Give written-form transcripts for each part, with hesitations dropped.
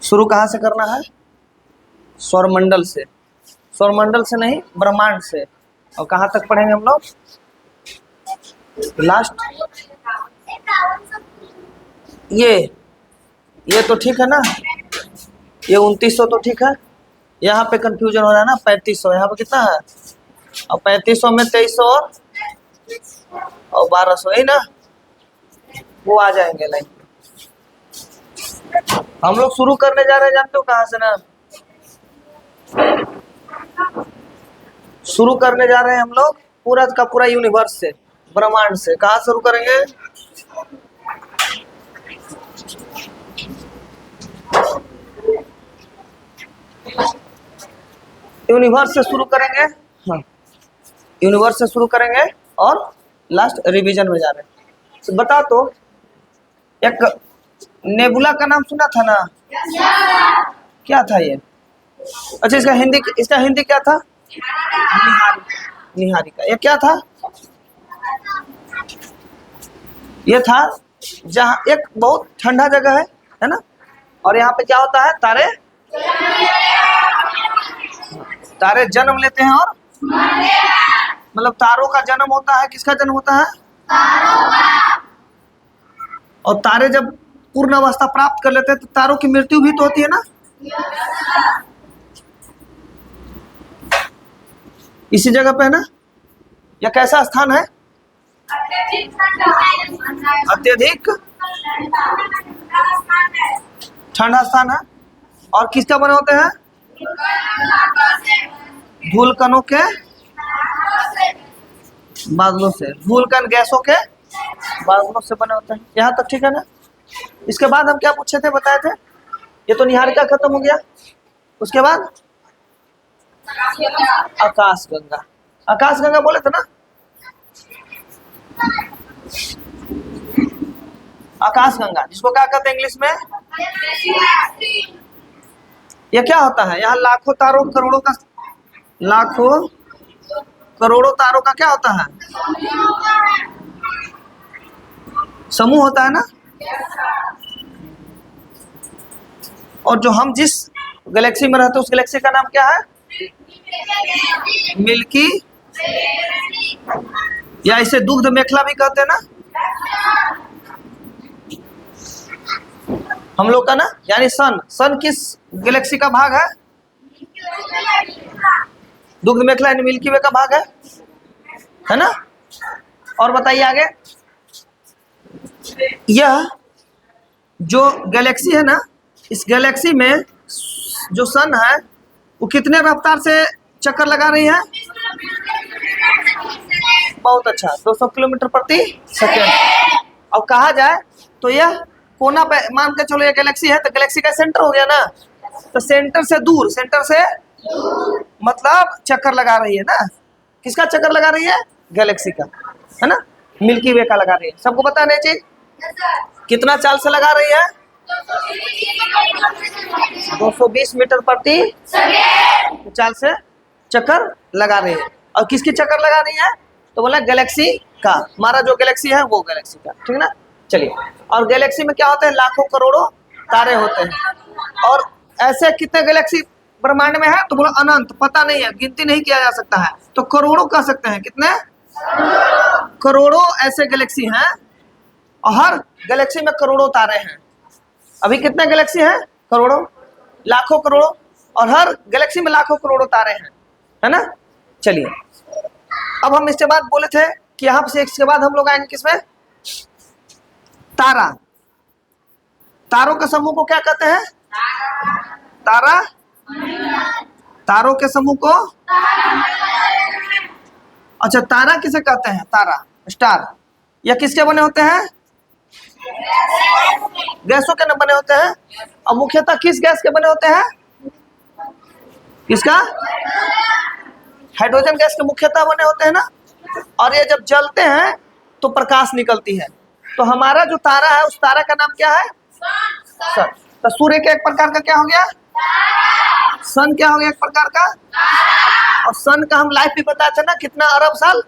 शुरू कहाँ से करना है? सौरमंडल से। सौरमंडल से नहीं, ब्रह्मांड से। और कहाँ तक पढ़ेंगे हम लोग? लास्ट। ये तो ठीक है ना, ये 2900 तो ठीक है। यहाँ पे कंफ्यूजन हो रहा है ना, 3500। यहाँ पे कितना है? और 3500 में 2300 और 1200 है ना, वो आ जाएंगे लाइन। हम लोग शुरू करने जा रहे हैं, जानते हो कहाँ से ना? शुरू करने जा रहे हैं हम लोग पूरा का पूरा यूनिवर्स से, ब्रह्मांड से। कहाँ शुरू करेंगे? यूनिवर्स से शुरू करेंगे। हाँ, यूनिवर्स से शुरू करेंगे और लास्ट रिवीजन में जा रहे हैं। तो बता, तो एक नेबुला का नाम सुना था ना? क्या था ये? अच्छा, इसका हिंदी क्या था? निहारिका। ये क्या था? ये था जहाँ एक बहुत ठंडा जगह है ना, और यहाँ पे क्या होता है? तारे जन्म लेते हैं और मतलब तारों का जन्म होता है। किसका जन्म होता है? और तारे जब पूर्ण अवस्था प्राप्त कर लेते हैं तो तारों की मृत्यु भी तो होती है ना। इसी जगह पे है ना। यह कैसा स्थान है? अत्यधिक ठंडा स्थान है। और किसका बने होते हैं? धूलकणों के बादलों से, धूलकण गैसों के बादलों से बने होते हैं। यहाँ तक ठीक है ना। इसके बाद हम क्या पूछे थे, बताए थे? ये तो निहारिका खत्म हो गया। उसके बाद आकाशगंगा। आकाशगंगा बोले थे ना। आकाशगंगा जिसको क्या कहते हैं इंग्लिश में? ये क्या होता है? यहाँ लाखों तारों करोड़ों का, लाखों करोड़ों तारों का क्या होता है? समूह होता है ना। और जो हम जिस गैलेक्सी में रहते हैं उस गैलेक्सी का नाम क्या है? मिल्की, या इसे दुग्ध मेखला भी कहते हैं ना हम लोग का ना। यानी सन किस गैलेक्सी का भाग है? दुग्ध मेखला यानी मिल्की वे का भाग है ना। और बताइए आगे। यह जो गैलेक्सी है ना, इस गैलेक्सी में जो सन है वो कितने रफ्तार से चक्कर लगा रही है? बहुत अच्छा, 200 किलोमीटर प्रति सेकेंड। और कहा जाए तो यह कोना पे मान के चलो, ये गैलेक्सी है तो गैलेक्सी का सेंटर हो गया ना। तो सेंटर से दूर मतलब चक्कर लगा रही है ना। किसका चक्कर लगा रही है? गैलेक्सी का, है ना। मिल्की वे का लगा रही है। सबको पता नहीं चाहिए कितना चाल से लगा रही है? 220 मीटर प्रति चाल से चक्कर लगा रही है। और किसकी चक्कर लगा रही है? तो बोला गैलेक्सी का। हमारा जो गैलेक्सी है वो गैलेक्सी का, ठीक ना। चलिए, और गैलेक्सी में क्या होते हैं? लाखों करोड़ों तारे होते हैं। और ऐसे कितने गैलेक्सी ब्रह्मांड में है? तो बोला अनंत, पता नहीं है, गिनती नहीं किया जा सकता है। तो करोड़ों कह सकते हैं। कितने? करोड़ों ऐसे गैलेक्सी हैं और हर गैलेक्सी में करोड़ों तारे हैं। अभी कितने गैलेक्सी हैं? करोड़ों, लाखों करोड़ों, और हर गैलेक्सी में लाखों करोड़ों तारे हैं, है ना। चलिए, अब हम इसके बाद बोले थे कि यहाँ से इसके बाद हम लोग आएंगे किसमें? तारा। तारों के समूह को क्या कहते हैं? तारा। तारों के समूह को, अच्छा, तारा किसे कहते हैं? तारा, स्टार। या किसके बने होते हैं? गैसों के बने होते हैं। और मुख्यतः किस गैस के बने होते हैं? किसका? हाइड्रोजन गैस के मुख्यतः बने होते हैं ना। और ये जब जलते हैं तो प्रकाश निकलती है। तो हमारा जो तारा है उस तारा का नाम क्या है? सन। तो सूर्य के एक प्रकार का क्या हो गया? सन क्या हो गया? एक प्रकार का। और सन का हम लाइफ भी बताए थे ना, कितना अरब साल?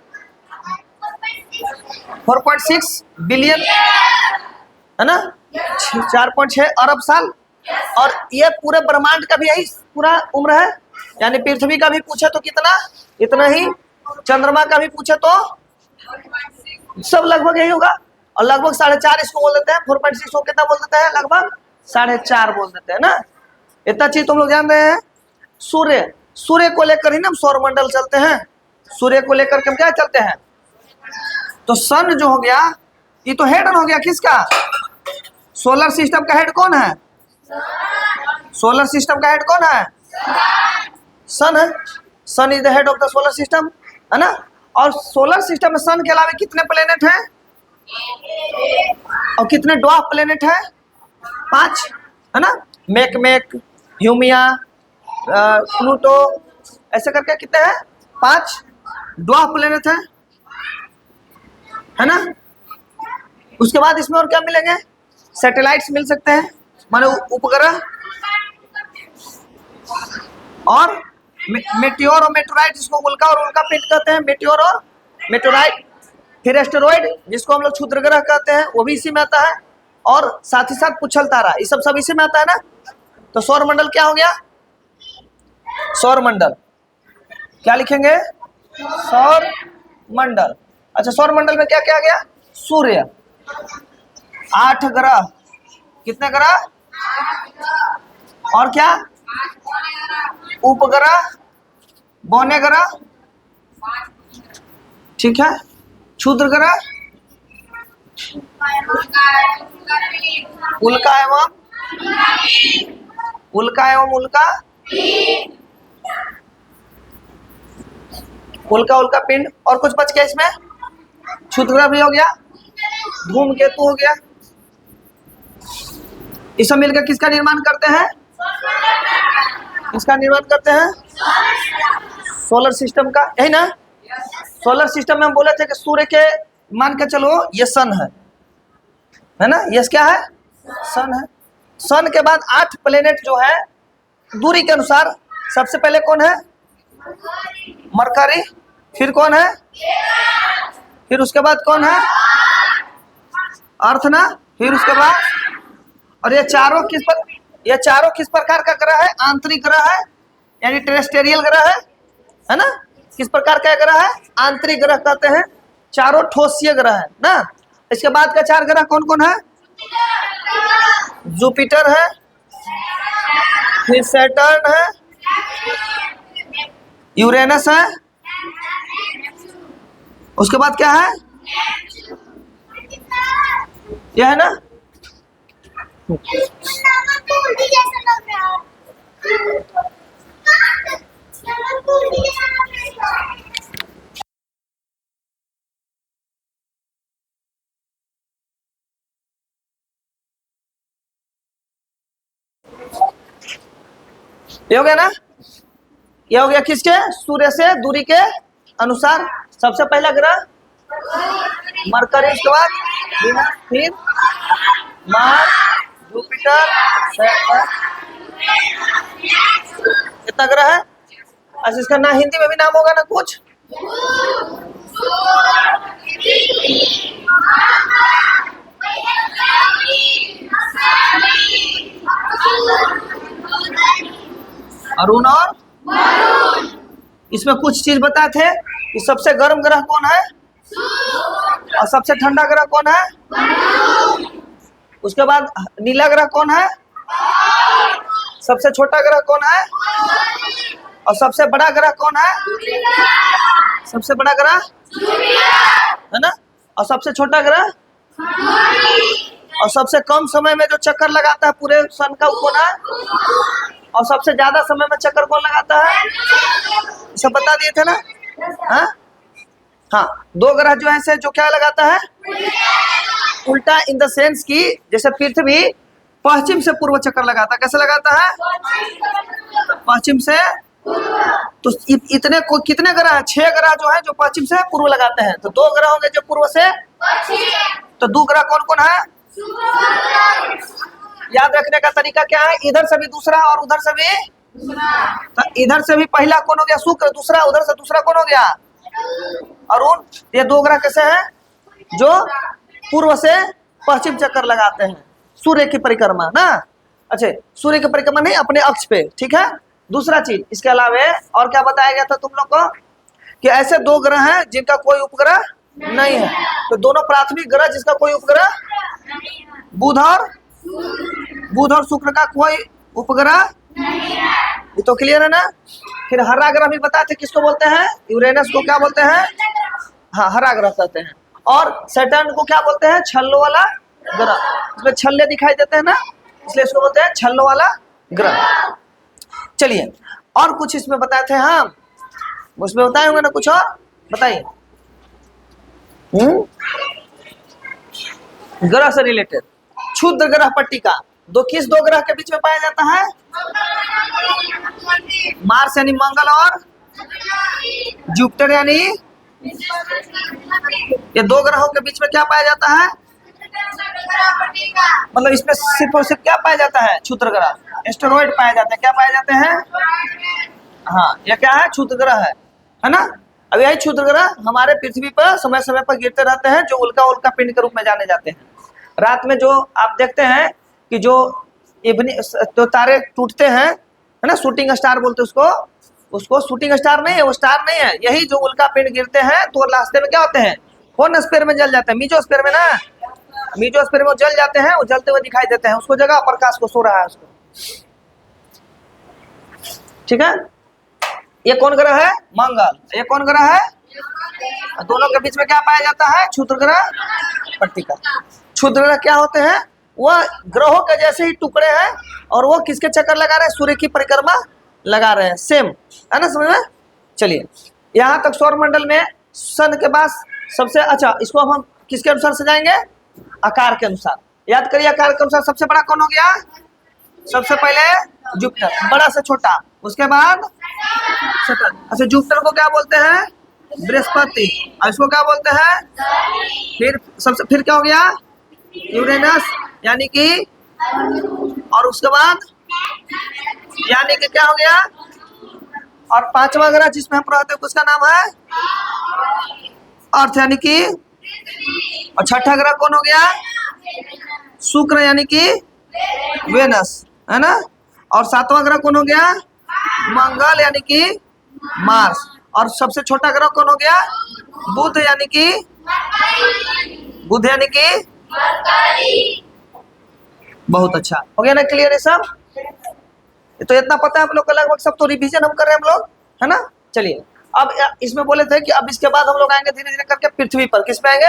4.6 बिलियन, है ना। 4.6 अरब साल और ये पूरे ब्रह्मांड का भी यही पूरा उम्र है। यानी पृथ्वी का भी पूछे तो कितना, इतना ही। चंद्रमा का भी पूछे तो सब लगभग यही होगा। और लगभग 4.5 इसको बोल देते हैं। 4.6 को कितना बोल देते हैं? लगभग 4.5 बोल देते हैं ना। इतना चीज तुम लोग जान रहे हैं। सूर्य, सूर्य को लेकर ही ना हम सौरमंडल चलते हैं। सूर्य को लेकर के हम क्या चलते हैं? तो सन जो हो गया, ये तो हेड हो गया किसका? सोलर सिस्टम का हेड कौन है? सोलर सिस्टम का हेड कौन है? सन है। Sun is the head of the solar system, है ना। और सोलर सिस्टम में सन के अलावा कितने प्लेनेट हैं? और कितने ड्वार्फ प्लेनेट हैं? 5, है ना। मेक, ह्यूमिया, प्लूटो, ऐसे करके कितने हैं? 5 ड्वार्फ प्लेनेट है ना। उसके बाद इसमें और क्या मिलेंगे? सैटेलाइट्स मिल सकते हैं, माने उपग्रह। और मेटियोर और मेटोराइट, जिसको उल्का और उल्का पिंड कहते हैं, मेटियोर और मेटोराइट। फिर एस्टेरॉइड, जिसको हम लोग क्षुद्र ग्रह कहते हैं, वो भी इसी में आता है। और साथ ही साथ पुच्छल तारा, ये सब इसी में आता है ना। तो सौरमंडल क्या हो गया? सौरमंडल क्या लिखेंगे? सौरमंडल। अच्छा, सौरमंडल में क्या क्या गया? सूर्य, 8 ग्रह। कितने ग्रह? और क्या? उपग्रह, बौने ग्रह, ठीक है। क्षुद्र ग्रह, उल्का एवं उल्का, उल्का पिंड। और कुछ बच गया इसमें? क्षुद्र ग्रह भी हो गया, धूमकेतु हो गया। ये सब मिलकर किसका निर्माण करते हैं? किसका निर्माण करते हैं? सोलर सिस्टम का, यही ना। सोलर सिस्टम में हम बोले थे कि सूर्य के मान के चलो ये सन है ना। ये क्या है? सन है। सन के बाद 8 प्लेनेट जो है दूरी के अनुसार, सबसे पहले कौन है? मरकरी। फिर कौन है? फिर उसके बाद कौन है? अर्थ ना। फिर उसके बाद, और ये चारों किस प्रकार का ग्रह है? आंतरिक ग्रह है, यानी टेरेस्टेरियल ग्रह है ना। किस प्रकार का ग्रह है? आंतरिक ग्रह कहते हैं। चारों ठोसीय ग्रह है ना। इसके बाद का 4 ग्रह कौन कौन है? जुपिटर है, फिर सैटर्न है, यूरेनस है, उसके बाद क्या है? यह है ना। ये हो गया ना। ये हो गया किसके? सूर्य से दूरी के अनुसार। सबसे पहला ग्रह मरकरी, उसके बाद वीनस, फिर मार्स, जुपिटर, सैटर्न। कितना ग्रह है? अच्छा, इसका ना हिंदी में भी नाम होगा ना कुछ? अरुण और इसमें कुछ चीज बताए थे कि सबसे गर्म ग्रह कौन है और सबसे ठंडा ग्रह कौन है। उसके बाद नीला ग्रह कौन है, सबसे छोटा ग्रह कौन है और सबसे बड़ा ग्रह कौन है। सबसे बड़ा ग्रह है ना, और सबसे छोटा ग्रह और सबसे कम समय में जो चक्कर लगाता है पूरे सन का वो कौन है, और सबसे ज्यादा समय में चक्कर कौन लगाता है, सब बता दिए थे ना। हाँ, दो ग्रह जो है जो क्या लगाता है, उल्टा इन द सेंस की जैसे पृथ्वी पश्चिम से पूर्व चक्कर लगाता है। कैसे लगाता है, पश्चिम से। तो इतने को कितने ग्रह है, 6 ग्रह जो है जो पश्चिम से पूर्व लगाते हैं। तो 2 ग्रह होंगे जो पूर्व से। तो 2 ग्रह कौन कौन है, याद रखने का तरीका क्या है, इधर से भी दूसरा और उधर से भी। तो इधर से भी पहला कौन हो गया, शुक्र, दूसरा उधर से दूसरा कौन हो गया, अरुण। ये 2 ग्रह कैसे हैं, जो पूर्व से पश्चिम चक्कर लगाते हैं सूर्य की परिक्रमा ना। अच्छा, सूर्य की परिक्रमा नहीं, अपने अक्ष पे, ठीक है। दूसरा चीज इसके अलावा और क्या बताया गया था तुम लोग को कि ऐसे दो ग्रह हैं जिनका कोई उपग्रह नहीं है। तो दोनों प्राथमिक ग्रह जिसका कोई उपग्रह, बुध और शुक्र का कोई उपग्रह, ये तो क्लियर है ना। फिर हरा ग्रह भी बताए थे, किसको बोलते हैं, यूरेनस को क्या बोलते हैं, हाँ हरा ग्रह कहते हैं। और सैटर्न को क्या बोलते हैं, छल्लों वाला ग्रह, इसमें छल्ले दिखाई देते हैं ना, इसलिए इसको बोलते हैं छल्लों वाला ग्रह। चलिए और कुछ इसमें बताए थे हम, उसमें बताए होंगे ना कुछ और, बताइए। ग्रह से रिलेटेड क्षुद्र ग्रह पट्टिका, किस दो ग्रह के बीच में पाया जाता है, मार्स यानी मंगल और जुपिटर यानी, ये दो ग्रहों के बीच में क्या पाया जाता है, मतलब इसमें सिर्फ और सिर्फ क्या पाया जाता है, क्षुद्र ग्रह, एस्टेरॉइड पाए जाते हैं। क्या पाए जाते हैं, हाँ ये क्या है, क्षुद्र ग्रह है ना। अब यही क्षुद्र ग्रह हमारे पृथ्वी पर समय समय पर गिरते रहते हैं, जो उल्का पिंड के रूप में जाने जाते हैं। रात में जो आप देखते हैं कि जो तो तारे टूटते हैं, है ना, शूटिंग स्टार बोलते हैं उसको शूटिंग स्टार नहीं है, वो स्टार नहीं है, यही जो उल्का पिंड गिरते हैं तो रास्ते में क्या होते हैं, कौन स्फीयर में जल जाते हैं, मीजोस्फीयर में ना, मीजोस्फीयर में जल जाते हैं, वो जलते हुए दिखाई देते हैं, उसको जगह प्रकाश को सो रहा है उसको, ठीक है। ये कौन ग्रह है, मंगल, ये कौन ग्रह है, दोनों के बीच में क्या पाया जाता है, क्षुद्र ग्रह पट्टिका। क्षुद्र ग्रह क्या होते हैं, वह ग्रहों के जैसे ही टुकड़े हैं और वो किसके चक्कर लगा रहे हैं, सूर्य की परिक्रमा लगा रहे हैं, सेम है ना, समझ में। चलिए यहाँ तक सौर मंडल में सन के पास सबसे, अच्छा इसको हम किसके अनुसार सजाएंगे, आकार के अनुसार। याद करिए आकार के अनुसार सबसे बड़ा कौन हो गया, सबसे पहले जुपिटर, बड़ा से छोटा, उसके बाद सैटर्न। अच्छा जुपिटर को क्या बोलते हैं, बृहस्पति, और इसको क्या बोलते हैं, फिर क्या हो गया, यूरेनस यानी कि, और उसके बाद यानी कि क्या हो गया, और पांचवा ग्रह जिसमें हम रहते हैं उसका नाम है अर्थ यानी कि, और छठा ग्रह कौन हो गया, शुक्र यानी कि वेनस, है ना, और सातवां ग्रह कौन हो गया, मंगल यानी कि मार्स, और सबसे छोटा ग्रह कौन हो गया, बुध यानी कि बहुत अच्छा हो गया ना, क्लियर है सब। तो इतना पता है हम लोग को लगभग, सब तो रिवीजन हम कर रहे हैं हम लोग, है ना। चलिए अब इसमें बोले थे कि अब इसके बाद हम लोग आएंगे धीरे धीरे करके पृथ्वी पर, किस पे आएंगे,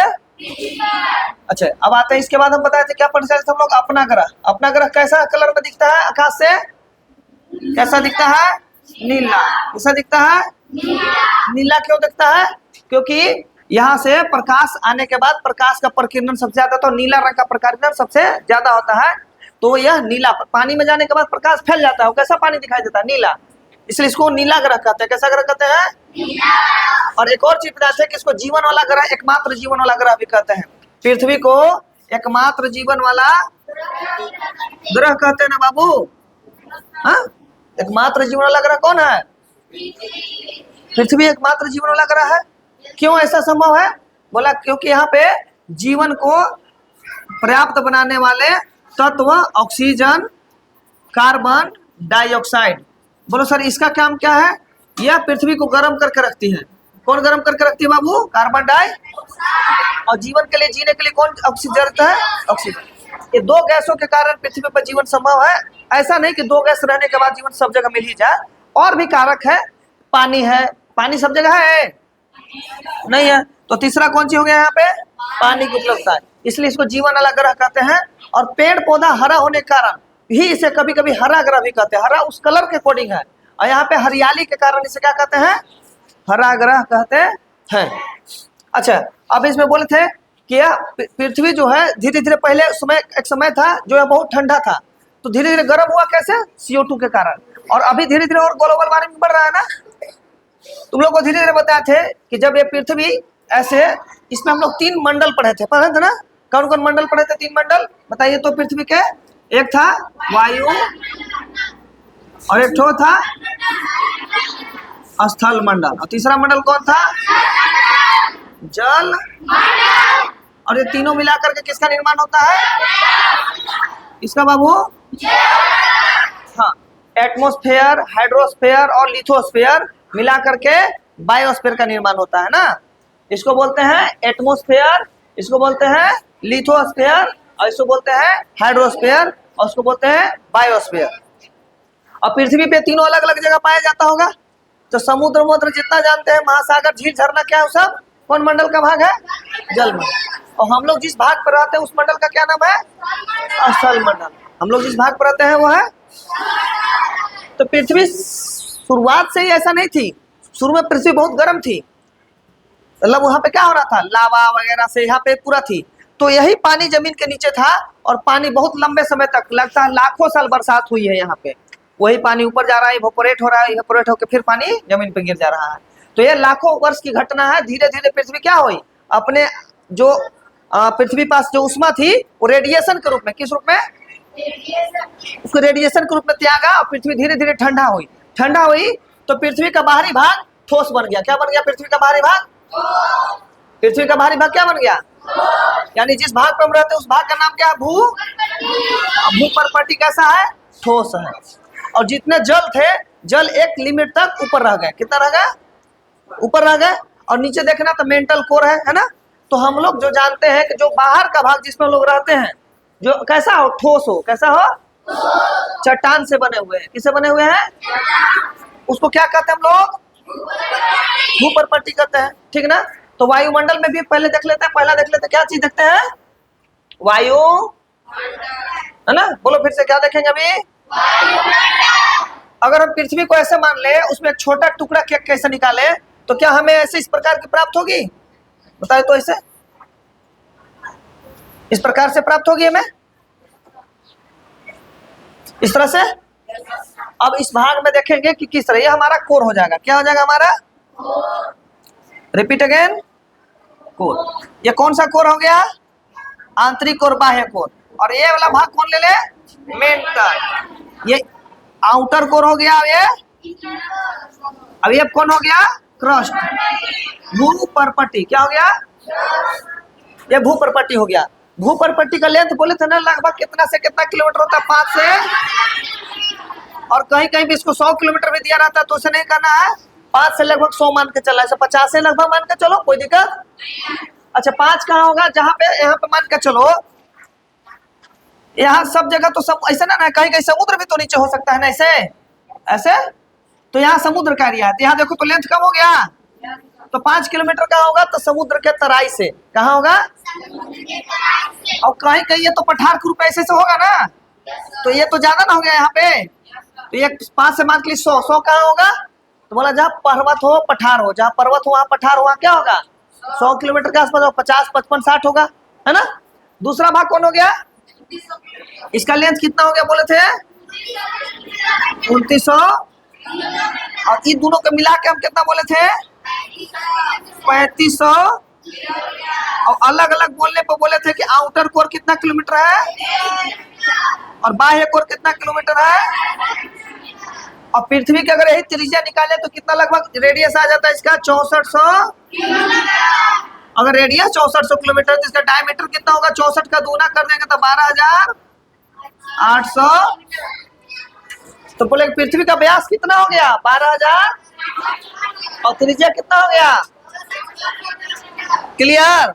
अच्छा अब आते हैं, इसके बाद हम बताए थे क्या पढ़ सकते हम लोग, अपना ग्रह कैसा कलर में दिखता है आकाश से, कैसा दिखता है, नीला, कैसा दिखता है, नीला क्यों दिखता है, क्योंकि यहाँ से प्रकाश आने के बाद प्रकाश का प्रकीर्णन सबसे ज्यादा, तो नीला रंग का प्रकीर्णन सबसे ज्यादा होता है, तो यह नीला, पानी में जाने के बाद प्रकाश फैल जाता है, कैसा पानी दिखाई देता है, नीला, इसलिए इसको नीला ग्रह कहते हैं। कैसा ग्रह कहते हैं, नीला। और एक और चीज बताते हैं कि इसको जीवन वाला ग्रह, एकमात्र जीवन वाला ग्रह भी कहते हैं, पृथ्वी को एकमात्र जीवन वाला ग्रह कहते हैं ना बाबू, हाँ एकमात्र जीवन वाला ग्रह कौन है, पृथ्वी एकमात्र जीवन वाला ग्रह है। क्यों ऐसा संभव है, बोला क्योंकि यहाँ पे जीवन को पर्याप्त बनाने वाले तत्व ऑक्सीजन, कार्बन डाइऑक्साइड, बोलो सर इसका काम क्या है, यह पृथ्वी को गर्म करके रखती है। कौन गर्म करके रखती है बाबू, कार्बन डाइऑक्साइड। और जीवन के लिए, जीने के लिए कौन ऑक्सीजन जरूरत है, ऑक्सीजन। ये दो गैसों के कारण पृथ्वी पर जीवन संभव है। ऐसा नहीं कि दो गैस रहने के बाद जीवन सब जगह मिल ही जाए, और भी कारक है, पानी है, पानी सब जगह है नहीं है, तो तीसरा कौन सी हो गया यहाँ पे, पानी की उपलब्धता है, इसलिए इसको जीवन वाला ग्रह कहते हैं। और पेड़ पौधा हरा होने के कारण भी इसे कभी कभी हरा ग्रह भी कहते हैं, हरा उस कलर के अकॉर्डिंग है, और यहाँ पे हरियाली के कारण इसे क्या कहते हैं, हरा ग्रह कहते हैं। अच्छा अब इसमें बोले थे कि पृथ्वी जो है धीरे धीरे, पहले एक समय था जो है बहुत ठंडा था, तो धीरे धीरे गर्म हुआ, कैसे, CO2 के कारण, और अभी धीरे धीरे और ग्लोबल वार्मिंग बढ़ रहा है ना। तुम लोग को धीरे धीरे बताए थे कि जब ये पृथ्वी ऐसे, इसमें हम लोग 3 मंडल पढ़े थे ना, कौन कौन मंडल पढ़े थे, 3 मंडल बताइए तो पृथ्वी के, एक था वायु, और एक ठो था स्थल मंडल, और तीसरा मंडल कौन था, जल, और ये तीनों मिलाकर के किसका निर्माण होता है, इसका बाबू हाँ, एटमॉस्फेयर, हाइड्रोस्फेयर और लिथोस्फेयर मिला करके बायोस्फीयर का निर्माण होता है ना। इसको बोलते हैं एटमॉस्फेयर, इसको बोलते हैं लिथोस्फेयर, और इसको बोलते हैं हाइड्रोस्फेयर, और इसको बोलते हैं बायोस्फीयर। और पृथ्वी पे तीनों अलग अलग जगह पाया जाता होगा। तो समुद्र वमुद्र जितना जानते हैं, महासागर, झील, झरना, क्या है सब कौन मंडल का भाग है? जल मंडल। और हम लोग जिस भाग पर रहते हैं उस मंडल का क्या नाम है? स्थल मंडल। हम लोग जिस भाग पर रहते हैं वो है। तो पृथ्वी शुरुआत से ही ऐसा नहीं थी। शुरू में पृथ्वी बहुत गर्म थी, मतलब वहां पे क्या हो रहा था, लावा वगैरह से यहाँ पे पूरा थी। तो यही पानी जमीन के नीचे था, और पानी बहुत लंबे समय तक, लगता है लाखों साल बरसात हुई है यहाँ पे। वही पानी ऊपर जा रहा है, इवेपोरेट हो रहा है, इवेपोरेट होकर फिर पानी जमीन पे गिर जा रहा है। तो ये लाखों वर्ष की घटना है। धीरे धीरे पृथ्वी क्या हुई, अपने जो पृथ्वी पास जो उष्मा थी वो रेडिएशन के रूप में, किस रूप में, उसको रेडिएशन के रूप में त्यागा, और पृथ्वी धीरे धीरे ठंडा हुई। ठंडा हुई तो पृथ्वी का बाहरी भाग ठोस बन गया। क्या बन गया पृथ्वी का बाहरी भाग? पृथ्वी का बाहरी भाग क्या बन गया? यानी जिस भाग पर हम रहते हैं उस भाग का नाम क्या है? भूपर्पटी कैसा है? ठोस है। और जितने जल थे, जल एक लिमिट तक ऊपर रह गए। कितना रह गए? ऊपर रह गए। और नीचे देखना तो मेंटल कोर है ना। तो हम लोग जो जानते हैं कि जो बाहर का भाग जिसमें लोग रहते हैं, जो कैसा हो? ठोस हो। कैसा हो? चट्टान से बने हुए हैं। किससे बने हुए हैं? उसको क्या कहते हैं हम लोग? भूपर्पटी कहते हैं, ठीक ना। तो वायुमंडल में भी पहले देख लेते हैं, पहला देख लेते हैं, क्या चीज देखते हैं? वायु, है ना। बोलो फिर से, क्या देखेंगे अभी? अगर हम पृथ्वी को ऐसे मान ले, उसमें एक छोटा टुकड़ा केक कैसे निकाले, तो क्या हमें ऐसे इस प्रकार की प्राप्त होगी? बताए तो। ऐसे इस प्रकार से प्राप्त होगी हमें, इस तरह से। अब इस भाग में देखेंगे कि किस तरह ये हमारा कोर हो जाएगा। क्या हो जाएगा हमारा? Repeat again, core. ये कौन सा कोर हो गया? आंतरिक और बाह्य कोर। और ये वाला भाग कौन ले ले? मेंटल। ये आउटर कोर हो गया। अब ये कौन हो गया? क्रस्ट। भूपर्पटी क्या हो गया? ये भूपर्पटी हो गया। भूपर्पटी का लेंथ बोले थे ना, लगभग कितना से कितना किलोमीटर होता है? 5 से, और कहीं कहीं भी इसको 100 किलोमीटर भी दिया रहता है, तो उसे नहीं करना है। 5 से लगभग 100 मान के चलना है। 50 से लगभग मान के चलो, कोई दिक्कत। अच्छा, 5 कहाँ होगा? जहाँ पे, यहाँ पे मान के चलो, यहाँ सब जगह तो सब ऐसे ना, कहीं कहीं समुद्र भी तो नीचे हो सकता है ना, ऐसे ऐसे। तो यहाँ समुद्र का एरिया है, तो यहाँ देखो तो लेंथ कम हो गया। तो 5 किलोमीटर कहाँ होगा? तो समुद्र के तराई से। कहाँ होगा? और कहीं कहीं ये तो पठार के रूप ऐसे से होगा ना, तो ये तो ज्यादा ना हो गया यहाँ पे। तो ये 5 से मान के लिए 100 कहाँ होगा? तो बोला जहाँ पर्वत हो पठार हो, जहाँ पर्वत हो वहाँ पठार हो, वहाँ क्या होगा? 100 किलोमीटर के आसपास 50, 55, 60 होगा, है ना। दूसरा भाग कौन हो गया? इसका लेंथ कितना हो गया बोले थे? 2900। और इन दोनों को मिला के हम कितना बोले थे? 3500। और अलग अलग बोलने पर बोले थे कि आउटर कोर कितना किलोमीटर है और बाह्य कोर कितना किलोमीटर है। और पृथ्वी के अगर यही त्रिज्या निकाले तो कितना लगभग रेडियस आ जाता है इसका? 6400। अगर रेडियस 6400 किलोमीटर, तो इसका डायमीटर कितना होगा? 64 का दूना कर देंगे तो 12800। तो बोले पृथ्वी का व्यास कितना हो गया? 12000। और त्रिज्या कितना हो गया? क्लियर।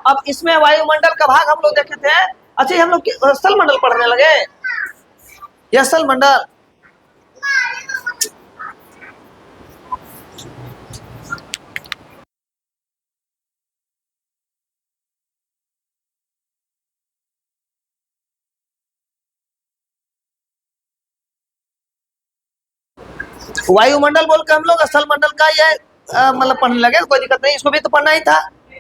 अब इसमें वायुमंडल का भाग हम लोग देखे थे। अच्छा, हम लोग स्थल मंडल पढ़ने लगे। यह स्थल मंडल, वायुमंडल बोल के हम लोग स्थल मंडल का ये मतलब पढ़ने लगे। कोई दिक्कत नहीं, इसको भी तो पढ़ना ही था,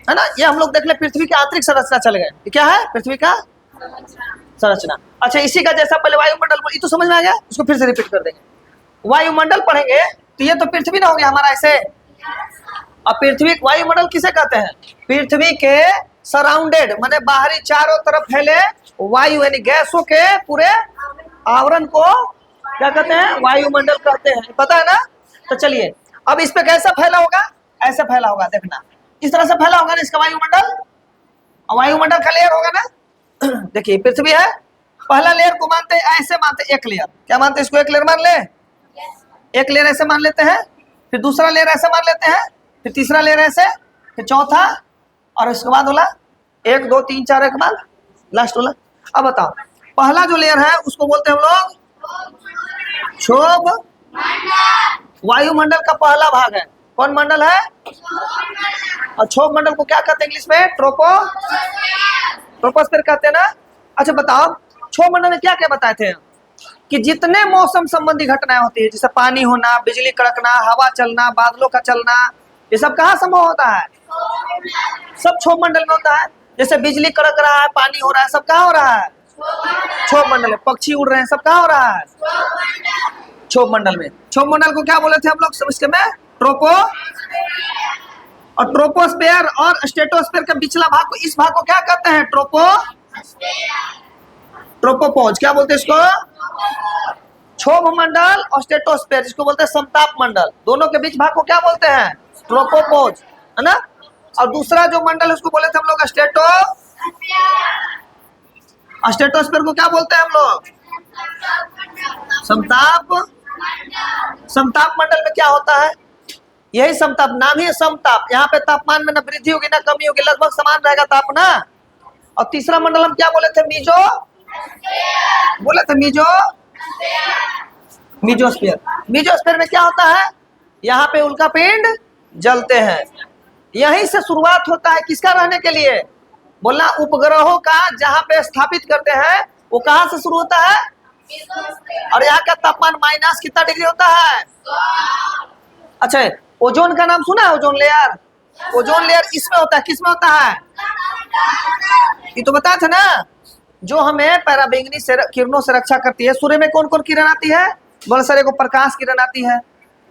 है ना। ये हम लोग देख ले पृथ्वी की आंतरिक संरचना चल गए। क्या है पृथ्वी का संरचना? अच्छा, इसी का जैसा पहले वायुमंडल बोली तो समझ में आ गया, इसको फिर से रिपीट कर देंगे। वायुमंडल पढ़ेंगे तो ये तो पृथ्वी ना हो गया हमारा ऐसे। अब पृथ्वी, वायुमंडल किसे कहते हैं? पृथ्वी के सराउंडेड, माने बाहरी चारों तरफ फैले वायु यानी गैसों के पूरे आवरण को क्या कहते हैं? वायुमंडल कहते हैं। पता है ना। तो चलिए, अब इस पे कैसा फैला होगा? ऐसे फैला होगा, देखना इस तरह से फैला होगा ना इसका वायुमंडल। और वायुमंडल का लेयर होगा ना। देखिए पृथ्वी है, पहला लेयर को मानते हैं ऐसे, मानते हैं एक लेयर, क्या मानते हैं इसको, एक लेयर मान ले, एक लेयर ऐसे मान लेते हैं, फिर दूसरा लेयर ऐसे मान लेते हैं, फिर तीसरा लेयर ऐसे, फिर चौथा, और इसके बाद बोला 1 2 3 4 के बाद लास्ट वाला। अब बताओ पहला जो लेयर है उसको बोलते हैं हम लोग क्षोभ वायुमंडल का पहला भाग है। कौन मंडल है? और क्षोभ मंडल को क्या कहते हैं इंग्लिश में? ट्रोपोस्फीयर कहते हैं ना। अच्छा बताओ क्षोभ मंडल में क्या क्या बताए थे कि जितने मौसम संबंधी घटनाएं होती है, जैसे पानी होना, बिजली कड़कना, हवा चलना, बादलों का चलना, ये सब कहाँ संभव होता है? सब क्षोभ मंडल में होता है। जैसे बिजली कड़क रहा है, पानी हो रहा है, सब कहाँ हो रहा है? क्षोभ मंडल में। पक्षी उड़ रहे हैं, सब कहाँ हो रहा है? क्षोभ मंडल में। क्षोभ मंडल को क्या बोले थे हम लोग सब इसके में? ट्रोपो और ट्रोपोस्फीयर और स्ट्रेटोस्फीयर के पिछला भाग को, इस भाग को क्या कहते हैं? ट्रोपोपॉज। क्या बोलते हैं इसको? क्षोभ मंडल और स्ट्रेटोस्फीयर, जिसको बोलते हैं समताप मंडल, दोनों के बीच भाग को क्या बोलते हैं? ट्रोपोपॉज, है ना। और दूसरा जो मंडल है उसको बोले थे हम लोग स्ट्रेटोस्फीयर को क्या बोलते हैं हम लोग? समताप। समताप मंडल में क्या होता है? यही समताप, नाम ही है समताप। यहाँ पे तापमान में ना वृद्धि होगी ना कमी होगी, लगभग समान रहेगा ताप ना। और तीसरा मंडल हम क्या बोले थे? मीजोस्फीयर। मीजोस्फीयर में क्या होता है? यहाँ पे उल्कापिंड जलते हैं। यहीं से शुरुआत होता है किसका रहने के लिए? बोलना उपग्रहों का, जहाँ पे स्थापित करते हैं वो कहाँ से शुरू होता है? और यहाँ का तापमान माइनस कितना डिग्री होता है? अच्छा ओजोन का नाम सुना है? Ozone layer. ओजोन लेयर इसमें होता है, किसमें होता है? ये तो बताया था ना, जो हमें पराबैंगनी से किरणों से रक्षा करती है। सूर्य में कौन कौन किरण आती है? बोले सर एगो प्रकाश किरण आती है,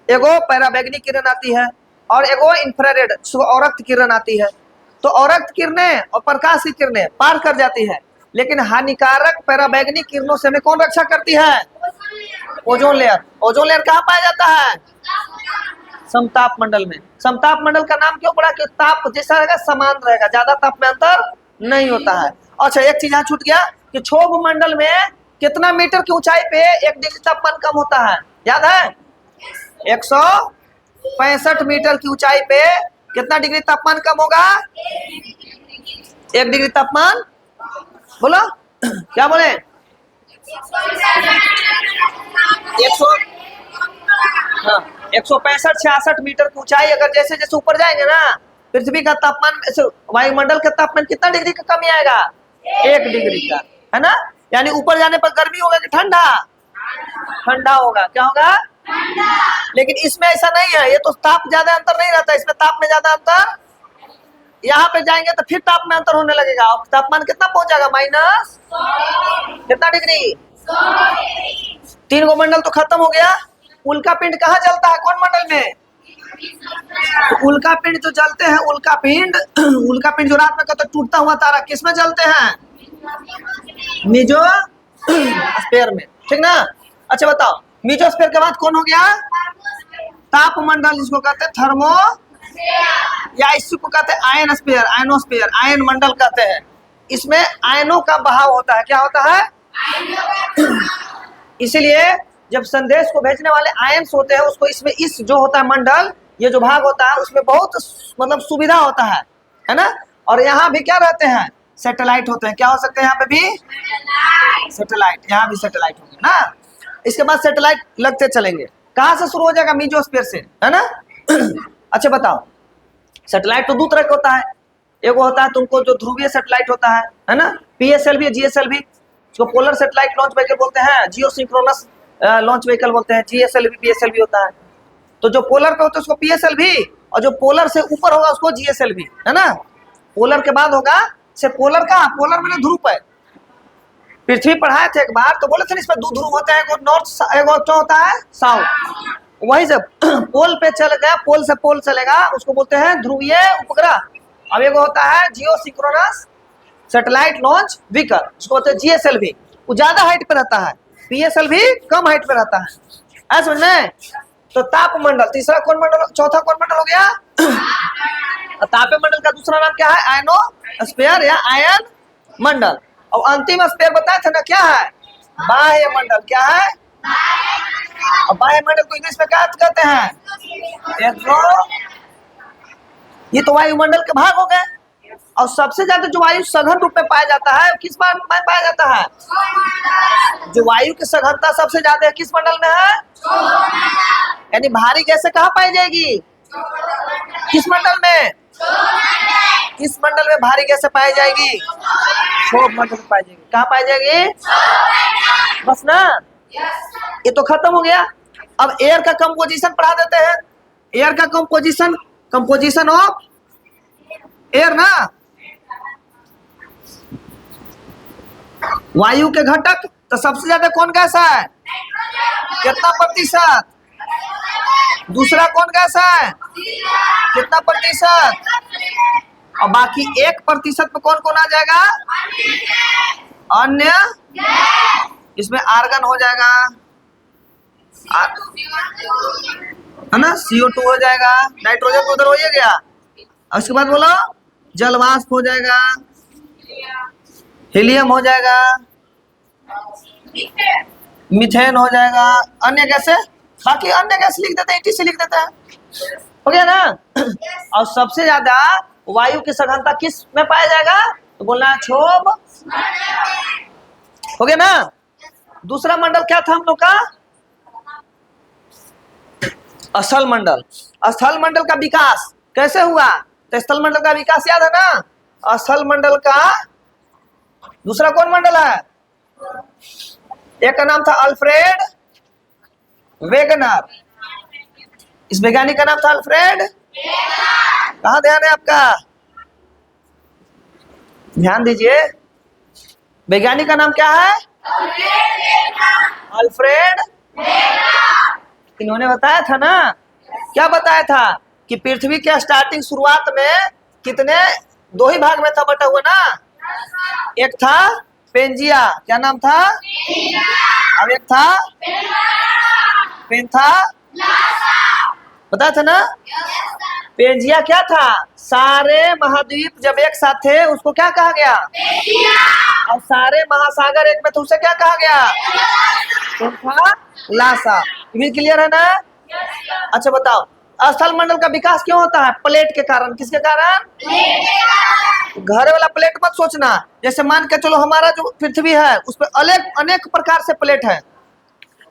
एगो पराबैंगनी किरण आती है, और एगो इंफ्रारेड औरक्त किरण आती है। तो औरक्त किरणें और प्रकाश की किरणें पार कर जाती है, लेकिन हानिकारक पराबैंगनी किरणों से हमें कौन रक्षा करती है? Ozone layer. ओजोन लेयर कहाँ पाया जाता है? समताप मंडल में। समताप मंडल का नाम क्यों पड़ा? कि ताप जैसा रहेगा समान रहेगा, ज्यादा ताप में अंतर नहीं होता है। अच्छा एक चीज यहाँ छूट गया कि क्षोभ मंडल में कितना मीटर की ऊंचाई पे 1 डिग्री तापमान कम होता है? याद है? 165 मीटर की ऊंचाई पे कितना डिग्री तापमान कम होगा? 1 डिग्री तापमान। बोलो क्या बोले? 165-66 मीटर की ऊंचाई। अगर जैसे जैसे ऊपर जाएंगे ना, पृथ्वी का तापमान, वायुमंडल का तापमान कितना डिग्री का कमी आएगा? 1 डिग्री का, है ना। यानी ऊपर जाने पर गर्मी होगा कि ठंडा? ठंडा होगा। क्या होगा? लेकिन इसमें ऐसा नहीं है, ये तो ताप ज्यादा अंतर नहीं रहता, इसमें ताप में ज्यादा अंतर। यहाँ पे जाएंगे तो फिर ताप में अंतर होने लगेगा, और तापमान कितना पहुंच जाएगा? माइनस कितना डिग्री? 3 गो मंडल तो खत्म हो गया। उल्कापिंड कहाँ जलता है? कौन मंडल में? तो उल्कापिंड जो जलते हैं, उल्कापिंड जो रात में कहते टूटता हुआ तारा, किस में जलते हैं? मीजोस्फीयर में, ठीक ना। अच्छा बताओ मीजोस्फीयर के बाद कौन हो गया? ताप मंडल, जिसको कहते हैं थर्मो, या इसी को कहते हैं आयनोस्फीयर। आयन मंडल कहते हैं। इसमें आयनों का बहाव होता है। क्या होता है? इसीलिए जब संदेश को भेजने वाले आयन्स होते हैं, उसको इसमें इस जो होता है मंडल, ये जो भाग होता है, उसमें बहुत मतलब सुविधा होता है ना। और यहाँ भी क्या रहते हैं? सैटेलाइट होते हैं। क्या हो सकते हैं यहाँ पे भी? सैटेलाइट। यहाँ भी सैटेलाइट होंगे ना। इसके बाद सैटेलाइट लगते चलेंगे। कहाँ से शुरू हो जाएगा? मीजोस्फीयर से, है ना। अच्छा बताओ सैटेलाइट तो दो तरह का होता है। एगो होता है तुमको जो ध्रुवीय सैटेलाइट होता है ना, PSLV GSLV, उसको पोलर सैटेलाइट लॉन्च व्हीकल बोलते हैं, जियो सिंक्रोनस लॉन्च व्हीकल बोलते हैं। GSLV PSLV होता है। तो जो पोलर पे होता है उसको PSLV, और जो पोलर से ऊपर होगा उसको GSLV, है ना। पोलर के बाद होगा से पोलर का, पोलर में ध्रुव है। पृथ्वी पढ़ाए थे एक बार, तो बोले थे इसमें 2 ध्रुव होते हैं, एक नॉर्थ एगो क्या होता है साउथ। वही जब पोल पे चल गया, पोल से पोल चलेगा, उसको बोलते हैं ध्रुवीय उपग्रह। अब एगो होता है जियो सिंक्रोनस सैटेलाइट लॉन्च व्हीकल, उसको बोलते हैं GSLV। वो ज्यादा हाइट पे रहता है, PSLV कम हाइट पे रहता है। ऐसा समझ में? तो ताप मंडल तीसरा कौन मंडल? चौथा कौन मंडल हो गया? ताप मंडल का दूसरा नाम क्या है? आयनोस्फीयर या आयन मंडल। और अंतिम स्पेयर बताया था ना, क्या है? बाह्य मंडल। क्या है? और बाह्य मंडल को इंग्लिश में क्या कहते हैं? ये तो वायुमंडल के भाग हो गए। और सबसे ज्यादा जो वायु सघन रूप में पाया जाता है किस में पाया जाता है? जो वायु की सघनता सबसे ज्यादा है किस मंडल में है? यानी भारी गैसें कहाँ पाई जाएगी? किस मंडल में? किस मंडल में भारी गैसें पाई जाएगी? क्षोभ मंडल में पाई जाएगी। कहाँ पाई जाएगी? बस ना, ये तो खत्म हो गया। अब एयर का कंपोजिशन पढ़ा देते हैं। एयर का कंपोजिशन ऑफ एयर ना, वायु के घटक तो सबसे ज्यादा कौन गैस है? कितना प्रतिशत? दूसरा कौन गैस है? कितना प्रतिशत? और बाकी 1% में कौन कौन आ जाएगा? अन्य। इसमें आर्गन हो जाएगा, है ना, CO2 हो जाएगा, नाइट्रोजन तो उधर हो ही गया। उसके बाद बोलो जलवाष्प हो जाएगा, हीलियम हो जाएगा, मीथेन हो जाएगा, अन्य गैसें। बाकी अन्य गैस लिख देते हैं, ET से लिख देते हैं। हो गया ना? और सबसे ज्यादा वायु की सघनता किस में पाया जाएगा? तो बोलना है क्षोभ। हो गया ना? दूसरा मंडल क्या था हम लोग का? स्थल मंडल। स्थल मंडल का विकास कैसे हुआ? तो स्थल मंडल का विकास याद है ना? स्थल मंडल का दूसरा कौन मंडल है? एक का नाम था अल्फ्रेड वेगनर। इस वैज्ञानिक का नाम था अल्फ्रेड। कहाँ ध्यान है आपका? ध्यान दीजिए। वैज्ञानिक का नाम क्या है? अल्फ्रेड। इन्होंने बताया था ना, क्या बताया था कि पृथ्वी के स्टार्टिंग शुरुआत में कितने, 2 ही भाग में था बटा हुआ ना। एक था पेंजिया, क्या नाम था? और एक था पेंथा, बताया था ना। पेंजिया क्या था? सारे महाद्वीप जब एक साथ थे उसको क्या कहा गया? और सारे महासागर एक में थे उसे क्या कहा गया? पेंथा लासा। ये क्लियर है ना? अच्छा बताओ, स्थल मंडल का विकास क्यों होता है? प्लेट के कारण। किसके कारण? घर वाला प्लेट मत सोचना। जैसे मान के चलो हमारा जो पृथ्वी है उस पर अनेक प्रकार से प्लेट है।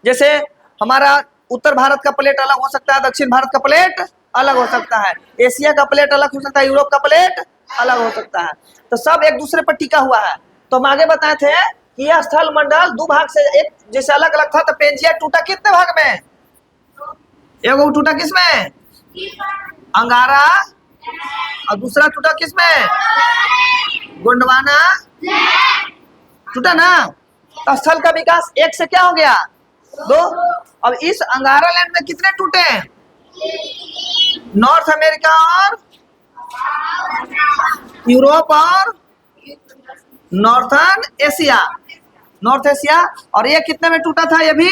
जैसे हमारा उत्तर भारत का प्लेट अलग हो सकता है, दक्षिण भारत का प्लेट अलग हो सकता है, एशिया का प्लेट अलग हो सकता है, यूरोप का प्लेट अलग हो सकता है। तो सब एक दूसरे पर टिका हुआ है। तो हम आगे बताए थे कि यह स्थल मंडल 2 भाग से एक जैसे अलग अलग था। तो पेंजिया टूटा कितने भाग में? एक टूटा किसमें? अंगारा। और दूसरा टूटा किसमें? गोंडवाना टूटा ना। तो स्थल का विकास 1 से क्या हो गया? 2। अब इस अंगारा लैंड में कितने टूटे? नॉर्थ अमेरिका और यूरोप और नॉर्थन एशिया, नॉर्थ एशिया। और ये कितने में टूटा था? ये भी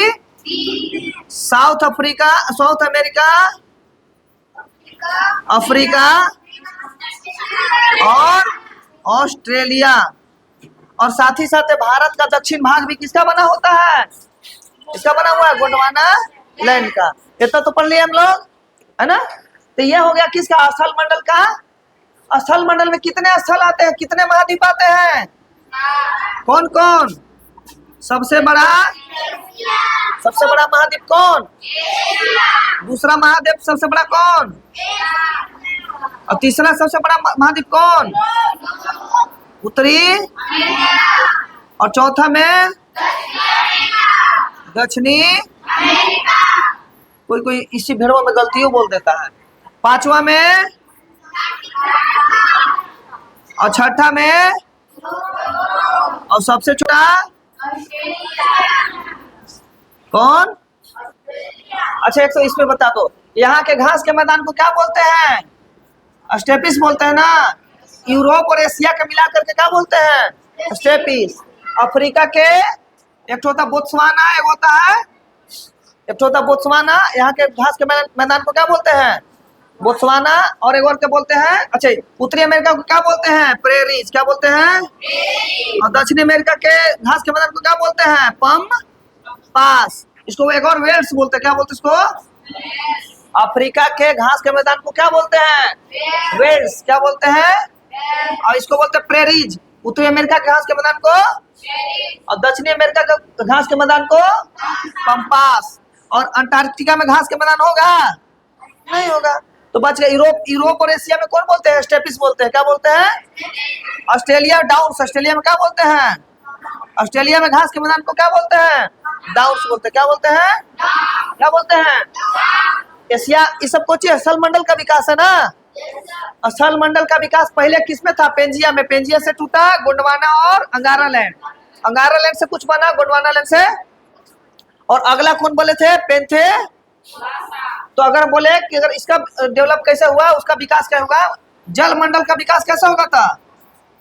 साउथ अमेरिका, अफ्रीका और ऑस्ट्रेलिया। और साथ ही साथ भारत का दक्षिण भाग भी किसका बना होता है? इसका बना हुआ है गोंडवाना लैंड का। इतना तो पढ़ लिया हम लोग, है ना? तो यह हो गया किसका? स्थल मंडल का। स्थल मंडल में कितने स्थल आते हैं? कितने महाद्वीप आते हैं? कौन कौन? सबसे बड़ा महाद्वीप कौन? दूसरा महाद्वीप सबसे बड़ा कौन? और तीसरा सबसे बड़ा महाद्वीप कौन? उत्तरी। और चौथा में दक्षिणी। कोई इसी भेड़ों में गलतियों बोल देता है। 5वां में और 6ठा में और सबसे छोटा कौन? अच्छा एक तो इसमें बता दो, यहाँ के घास के मैदान को क्या बोलते हैं? स्टेपिस बोलते हैं ना। यूरोप और एशिया के मिला करके क्या बोलते हैं? स्टेपिस। अफ्रीका के एक होता बोत्सवाना, एक होता है बोत्सवाना। यहाँ के घास के मैदान को क्या बोलते हैं? बोत्सवाना, और एक और क्या बोलते हैं? अच्छा, उत्तरी अमेरिका को क्या बोलते हैं? प्रेरीज। क्या बोलते हैं? और दक्षिणी अमेरिका के घास के मैदान को क्या बोलते हैं? पास। इसको एक और वेल्स बोलते हैं। क्या बोलते हैं इसको? अफ्रीका के घास के मैदान को क्या बोलते हैं? वेल्स। क्या बोलते हैं? और इसको बोलते हैं प्रेरीज। उत्तरी अमेरिका के घास के मैदान को, और दक्षिणी अमेरिका के घास के मैदान को पंपास। और अंटार्कटिका में घास के मैदान होगा? नहीं होगा। तो बच गया यूरोप और एशिया में कौन बोलते हैं? स्टेपिस बोलते हैं। क्या बोलते हैं? Australia downs. ऑस्ट्रेलिया में क्या बोलते हैं? ऑस्ट्रेलिया में घास के मैदान को क्या बोलते हैं? डाउन्स बोलते हैं। क्या बोलते हैं? क्या बोलते हैं? एशिया, इस सब कुछ स्थल मंडल का विकास है ना। स्थल मंडल का विकास पहले किसमें था? पेंजिया में। पेंजिया से टूटा गोंडवाना और अंगारा लैंड। अंगारा लैंड से कुछ बना गोंडवाना लैंड से। और अगला कौन बोले थे? पेंथे। तो अगर बोले कि अगर इसका डेवलप कैसे हुआ, उसका विकास क्या होगा? जल मंडल का विकास कैसे होगा था?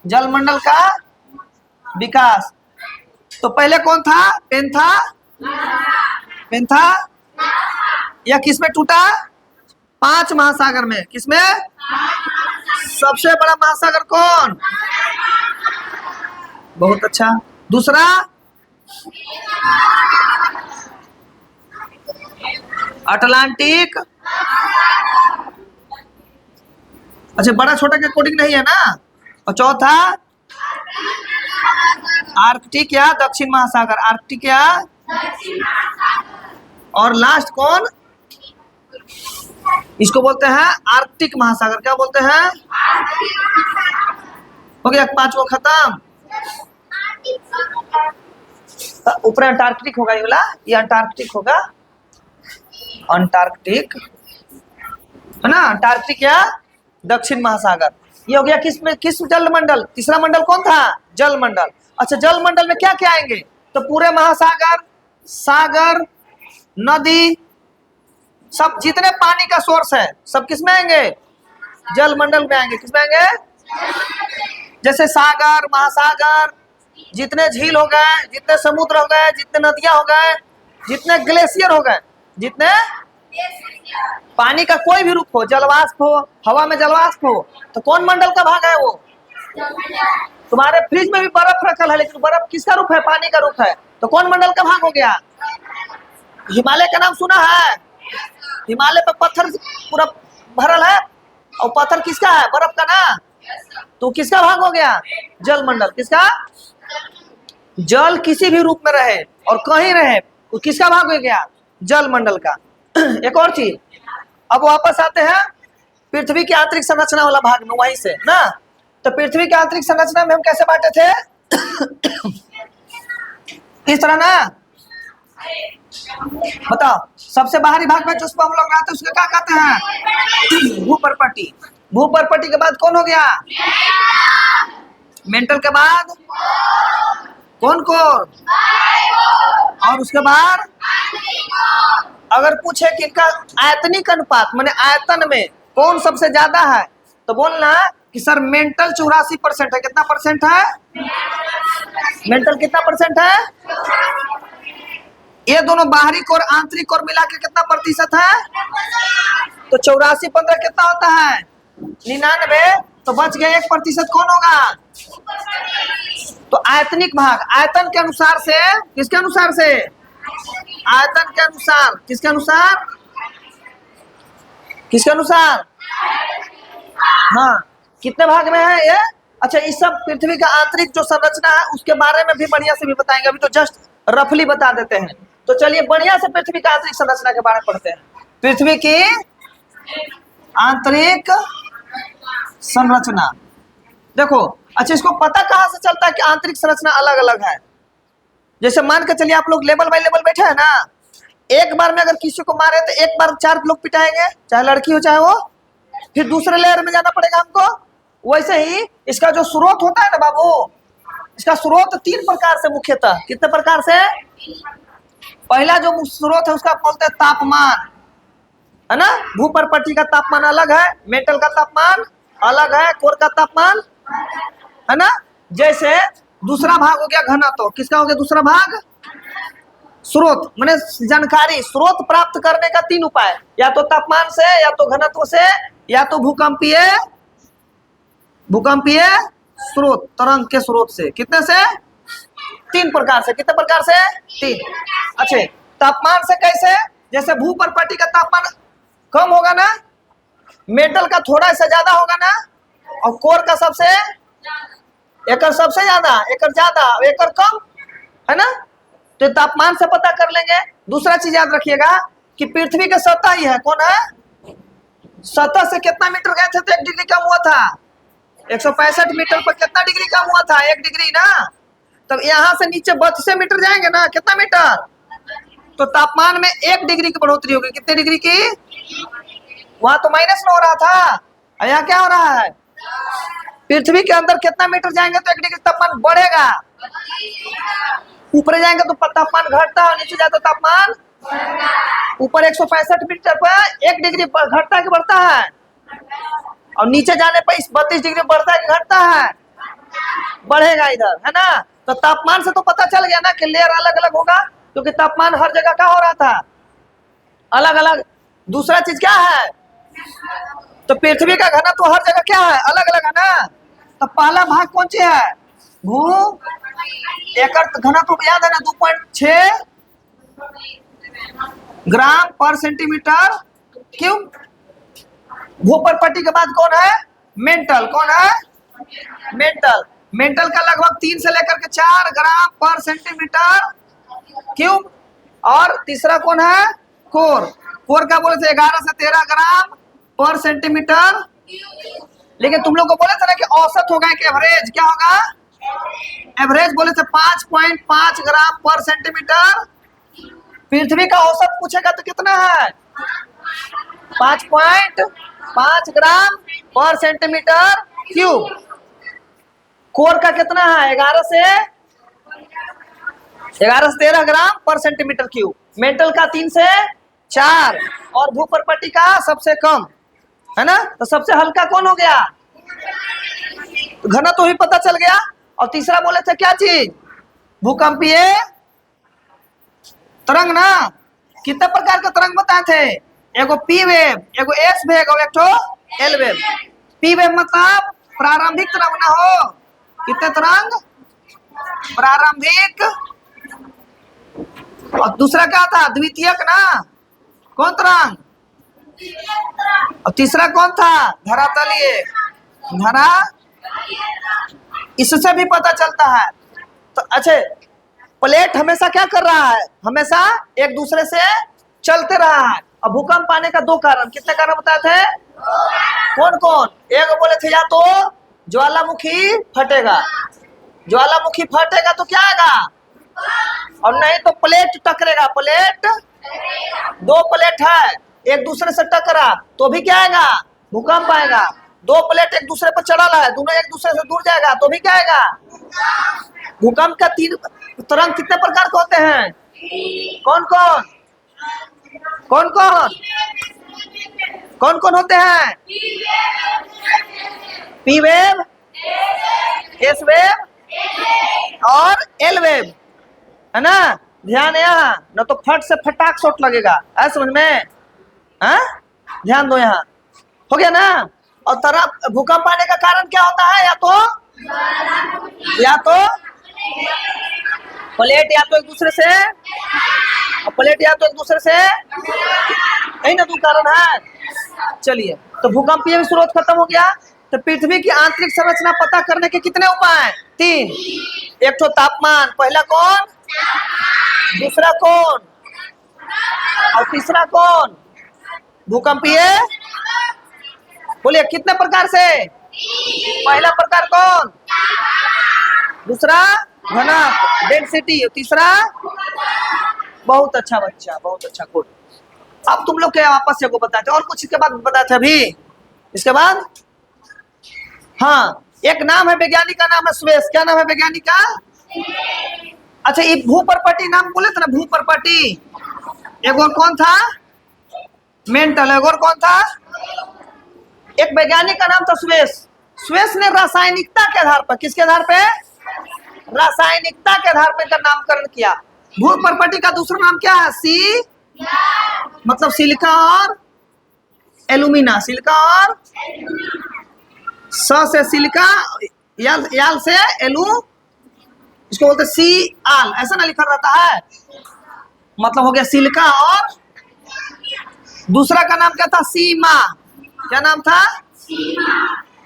जल मंडल का विकास। तो पहले कौन था? पेंथा। पेंथा। यह किसमें टूटा? 5 महासागर में। किसमें? सबसे बड़ा महासागर कौन? बहुत अच्छा। दूसरा? अटलांटिक। अच्छा, बड़ा छोटा का कोडिंग नहीं है ना। और चौथा? आर्कटिक या दक्षिण महासागर। आर्कटिक या, और लास्ट कौन? इसको बोलते हैं आर्कटिक महासागर। क्या बोलते हैं? हो गया 5 खत्म। ऊपर अंटार्कटिक होगा ये वाला, ये अंटार्कटिक होगा। अंटार्कटिक है ना। अंटार्कटिक या दक्षिण महासागर। ये हो गया किस जल मंडल? तीसरा मंडल कौन था? जल मंडल। अच्छा, जल मंडल में क्या क्या आएंगे? तो पूरे महासागर, सागर, नदी, सब जितने पानी का सोर्स है सब किसमें आएंगे? जल मंडल में आएंगे। किसमें आएंगे? जैसे सागर, महासागर, जितने झील हो गए, जितने समुद्र हो गए, जितने नदियां हो गए, जितने ग्लेशियर हो गए, जितने पानी का कोई भी रूप हो, जलवाष्प हो, हवा में जलवाष्प हो, तो कौन मंडल का भाग है वो? तुम्हारे फ्रिज में भी बर्फ रखल है, लेकिन बर्फ किसका रूप है? पानी का रूप है। तो कौन मंडल का भाग हो गया? हिमालय का नाम सुना है? हिमालय पर पत्थर पूरा भरल है, और पत्थर किसका है? बर्फ का ना। तो किसका भाग हो गया? जल मंडल। किसका? जल किसी भी रूप में रहे और कहीं रहे, तो किसका भाग हो गया? जल मंडल का। एक और चीज, अब वापस आते हैं पृथ्वी की आंतरिक संरचना वाला भाग में, वहीं से ना। तो पृथ्वी की आंतरिक संरचना में हम कैसे बांटे थे? इस तरह ना। बताओ, सबसे बाहरी भाग में जिसको हम लोग रहते हैं उसको क्या कहते हैं? भूपर्पट्टी। भूपर्पट्टी के बाद कौन हो गया? मेंटल के बाद कौन कौन? और उसके बाद अगर पूछे कि इनका आयतनिक अनुपात माने आयतन में कौन सबसे ज्यादा है, तो बोलना कि सर मेंटल 84% है। कितना परसेंट है? मेंटल कितना परसेंट है? ये दोनों बाहरी कोर आंतरिक कोर मिला के कितना प्रतिशत है? तो 84 15 कितना होता है? 99। तो बच गया 1%। कौन होगा? तो आयतनिक भाग आयतन के अनुसार से, किसके अनुसार से? आयतन के अनुसार। किसके अनुसार? किसके अनुसार? हाँ, कितने भाग में है ये? अच्छा, इस सब पृथ्वी का आंतरिक जो संरचना है उसके बारे में भी बढ़िया से भी बताएंगे, अभी तो जस्ट रफली बता देते हैं। तो चलिए बढ़िया से पृथ्वी का आंतरिक संरचना के बारे में पढ़ते हैं। पृथ्वी की आंतरिक संरचना देखो। अच्छा, इसको पता कहाँ से चलता है कि आंतरिक संरचना अलग अलग है? जैसे मान के चलिए आप लोग लेवल बाय लेवल बैठे हैं ना, एक बार में अगर किसी को मारे तो एक बार 4 लोग पिटाएंगे, चाहे लड़की हो चाहे वो, फिर दूसरे लेयर में जाना पड़ेगा हमको। वैसे ही इसका जो स्रोत होता है ना बाबू, इसका स्रोत 3 प्रकार से मुख्यतः। कितने प्रकार से? पहला जो स्रोत है उसका बोलते हैं तापमान, है ना। भूपर्पट्टी का तापमान अलग है, मेंटल का तापमान अलग है, कोर का तापमान, है ना। जैसे दूसरा भाग हो गया घनत्व। किसका हो गया दूसरा भाग? स्रोत माने जानकारी, स्रोत प्राप्त करने का 3 उपाय, या तो तापमान से, या तो घनत्व से, या तो भूकंपीय स्रोत, तरंग के स्रोत से। कितने से? 3 प्रकार से। कितने प्रकार से? 3। अच्छे, तापमान से कैसे? जैसे भूपर्पटी का तापमान कम होगा ना, मेटल का थोड़ा सा ज्यादा होगा ना, और कोर का सबसे ज्यादा, एकर कम है ना, तो तापमान से पता कर लेंगे। दूसरा चीज याद रखिएगा कि पृथ्वी का सतह ही है, कौन है? सतह से कितना मीटर गए थे तो 1 डिग्री कम हुआ था। 165 मीटर पर कितना डिग्री कम हुआ था? 1 डिग्री ना। तब यहाँ से नीचे 32 मीटर जाएंगे ना, कितना मीटर? तो तापमान में 1 डिग्री की बढ़ोतरी होगी। कितने डिग्री की? वहां तो माइनस में हो रहा था, यहाँ क्या हो रहा है? पृथ्वी के अंदर कितना मीटर जाएंगे तो 1 डिग्री तापमान बढ़ेगा। ऊपर जाएंगे तो तापमान घटता है, नीचे जाता तापमान। ऊपर 165 मीटर पर 1 डिग्री घटता है कि बढ़ता है? और नीचे जाने पर 32 डिग्री बढ़ता है कि घटता है? बढ़ेगा इधर, है ना। तो तापमान से तो पता चल गया ना कि लेयर अलग अलग होगा, क्योंकि तापमान हर जगह का हो रहा था अलग अलग। दूसरा चीज क्या है? तो पृथ्वी का घनत्व तो हर जगह क्या है? अलग अलग है ना। तो पहला भाग कौन सी है? भू। एकर घनत्व तो याद है ना, 2.6 ग्राम पर सेंटीमीटर क्यूब। भूपर्पटी के बाद कौन है? मेंटल। कौन है? मेंटल। मेंटल का लगभग 3 से लेकर के 4 ग्राम पर सेंटीमीटर क्यूब। और तीसरा कौन है? कोर। कोर का बोले थे 11 से 13 ग्राम पर सेंटीमीटर। लेकिन तुम लोग को बोले थे ना कि औसत होगा कि एवरेज, क्या होगा? एवरेज बोले थे 5.5 ग्राम पर सेंटीमीटर। पृथ्वी का औसत पूछेगा तो कितना है? 5.5 ग्राम पर सेंटीमीटर क्यूब। कोर का कितना है? 11 से 13 ग्राम पर सेंटीमीटर क्यूब। मेंटल का 3 से 4, और भूपर्पटी का सबसे कम, है ना। तो सबसे हल्का कौन हो गया? तो घनत्व तो ही पता चल गया। और तीसरा बोले थे क्या चीज? भूकंपीय तरंग ना। कितने प्रकार के तरंग बताए थे? एगो पी वेव, एगो एस वेव और एक तो एल वेव। पी वेव मतलब प्रारंभिक तरंग ना हो। कितने तरंग? प्रारंभिक। और दूसरा क्या था? द्वितीयक ना। कौन तरंग? और तीसरा कौन था? धरातलीय। धरा, इससे भी पता चलता है। तो अच्छे, प्लेट हमेशा क्या कर रहा है? हमेशा एक दूसरे से चलते रहा है। अब भूकंप आने का 2 कारण, कितने कारण बताए थे? कौन कौन? एक बोले थे या तो ज्वालामुखी फटेगा, ज्वालामुखी फटेगा तो क्या आएगा? और नहीं तो प्लेट टकरेगा। प्लेट, 2 प्लेट है, एक दूसरे से टकरा तो भी क्या आएगा? भूकंप आएगा। 2 प्लेट एक दूसरे पर चढ़ा है, दोनों एक दूसरे से दूर जाएगा तो भी क्या आएगा? भूकंप का 3 तरंग कितने प्रकार के होते हैं? कौन कौन? कौन कौन? कौन कौन होते हैं? पी वेव, एस वेव और एल वेव, है ना। ध्यान है यहाँ, न तो फट से फटाक शॉट लगेगा, है समझ में? हाँ, ध्यान दो यहाँ। हो गया ना। और तरफ भूकंप आने का कारण क्या होता है? या तो प्लेट या तो एक दूसरे से, प्लेट या तो एक दूसरे से, यही ना 2 कारण है। चलिए, तो भूकंपीय स्रोत खत्म हो गया। तो पृथ्वी की आंतरिक संरचना पता करने के कितने उपाय? 3। एक तो तापमान, पहला कौन? दूसरा कौन? और तीसरा कौन? भूकंपीय। बोलिए कितने प्रकार से? पहला प्रकार कौन? दूसरा घनत्व, डेंसिटी। तीसरा, बहुत अच्छा बच्चा, बहुत अच्छा, गुड। अब तुम लोग क्या वापस से बताते और कुछ इसके बाद बताते अभी। इसके बाद हाँ, एक नाम है वैज्ञानिक का, नाम है स्वेस। क्या नाम है वैज्ञानिक का? अच्छा, ये भूपर्पटी नाम बोले थे ना, भूपर्पटी। एक और कौन था? मेंटल। एक और कौन था? एक वैज्ञानिक का नाम था स्वेस। स्वेस ने रासायनिकता के आधार पर, किसके आधार पे? रासायनिकता के आधार पर का नामकरण किया। भू परपटी का दूसरा नाम क्या है? सी मतलब सिलिका और एल्यूमिना। सिलिका और स से सिलिका, याल से एलू, इसको बोलते सी आल, ऐसा ना लिखा रहता है। मतलब हो गया सिलिका और दूसरा का नाम क्या था? सीमा। क्या नाम था?